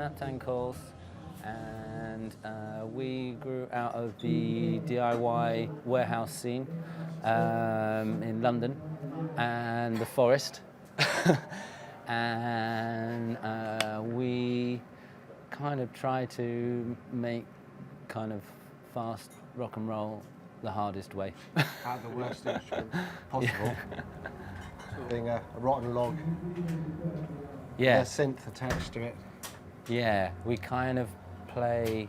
snapped ankles, and we grew out of the DIY warehouse scene in London and the forest. And we kind of try to make kind of fast rock and roll the hardest way. At the worst instrument possible. Being a rotten log. Yeah. With a synth attached to it. Yeah, we kind of play,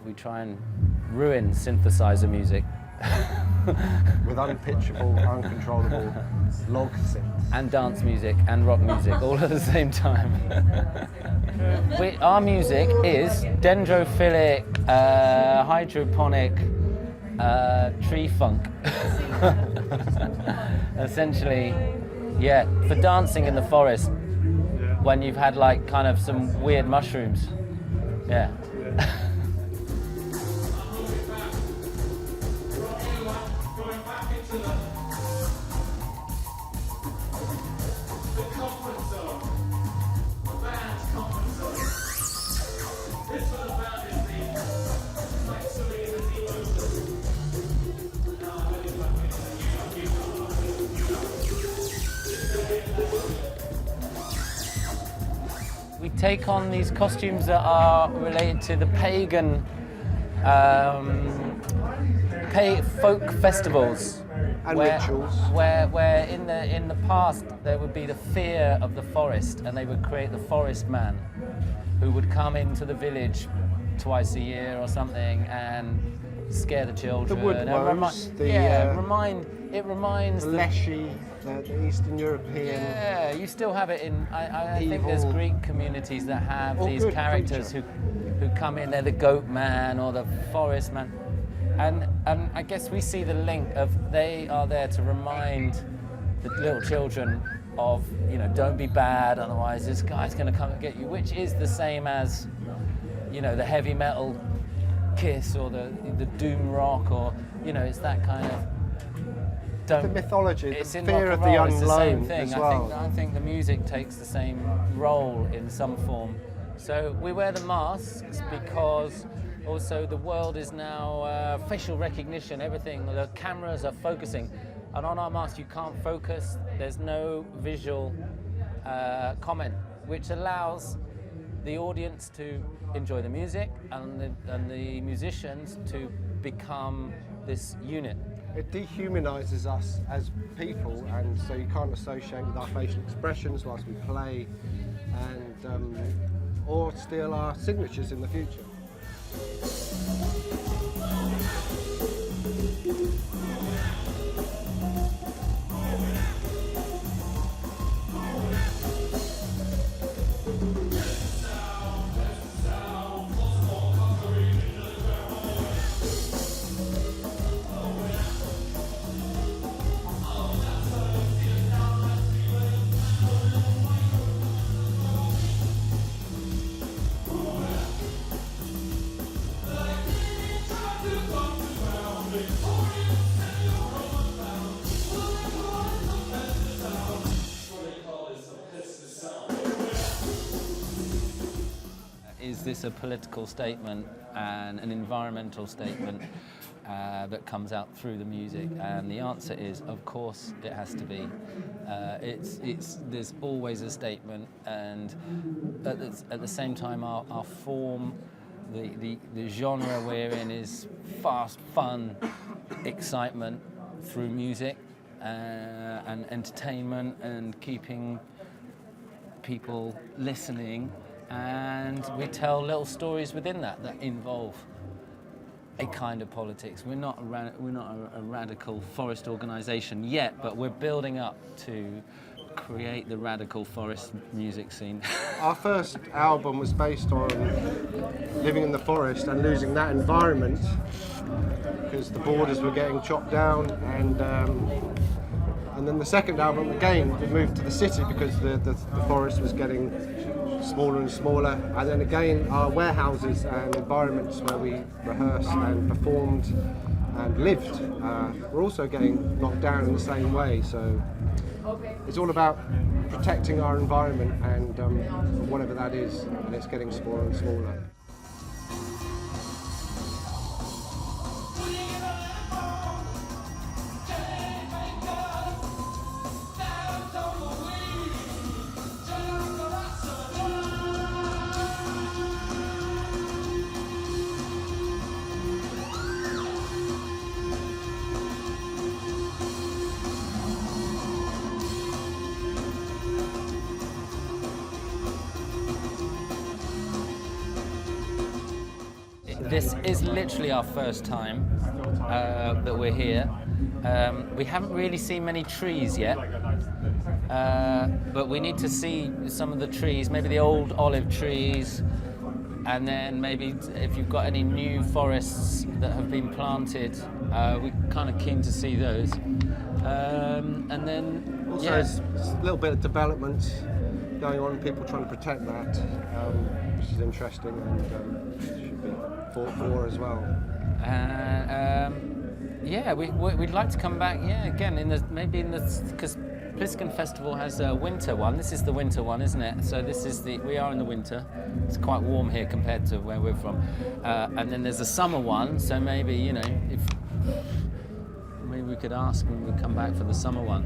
we try and ruin synthesizer music. With unpitchable, uncontrollable log synths. And dance music and rock music all at the same time. Our music is dendrophilic, hydroponic, tree funk. Essentially, yeah, for dancing in the forest when you've had like kind of some weird mushrooms. Yeah. We take on these costumes that are related to the pagan folk festivals and rituals. Where in the past there would be the fear of the forest, and they would create the forest man, who would come into the village twice a year or something and scare the children. The woodworms, it reminds the leshy, the Eastern European. Yeah, you still have it in. I think there's Greek communities that have these characters who come in. They're the goat man or the forest man, and I guess we see the link of they are there to remind the little children of, you know, don't be bad, otherwise this guy's going to come and get you, which is the same as, you know, the heavy metal Kiss or the doom rock, or, you know, it's that kind of. The mythology, the fear of the unknown. It's the same thing. As well. I think the music takes the same role in some form. So we wear the masks because also the world is now facial recognition, everything. The cameras are focusing, and on our mask you can't focus. There's no visual comment, which allows the audience to enjoy the music and the musicians to become this unit. It dehumanizes us as people, and so you can't associate with our facial expressions whilst we play, and or steal our signatures in the future. Is this a political statement and an environmental statement that comes out through the music? And the answer is, of course, it has to be. There's always a statement, and at the same time, our form, the genre we're in is fast, fun, excitement through music and entertainment and keeping people listening. And we tell little stories within that involve a kind of politics. We're not a radical forest organisation yet, but we're building up to create the radical forest music scene. Our first album was based on living in the forest and losing that environment because the borders were getting chopped down, and then the second album, again, we moved to the city because the forest was getting smaller and smaller, and then again our warehouses and environments where we rehearsed and performed and lived were also getting knocked down in the same way. So it's all about protecting our environment and whatever that is, and it's getting smaller and smaller. This is literally our first time that we're here. We haven't really seen many trees yet, but we need to see some of the trees, maybe the old olive trees, and then maybe if you've got any new forests that have been planted, we're kind of keen to see those. And then also, there's a little bit of development going on, people trying to protect that, which is interesting and should be fought for as well. Yeah, we'd like to come back. Yeah, again because Plisskën Festival has a winter one. This is the winter one, isn't it? So we are in the winter. It's quite warm here compared to where we're from. And then there's a summer one. So maybe if maybe we could ask when we come back for the summer one.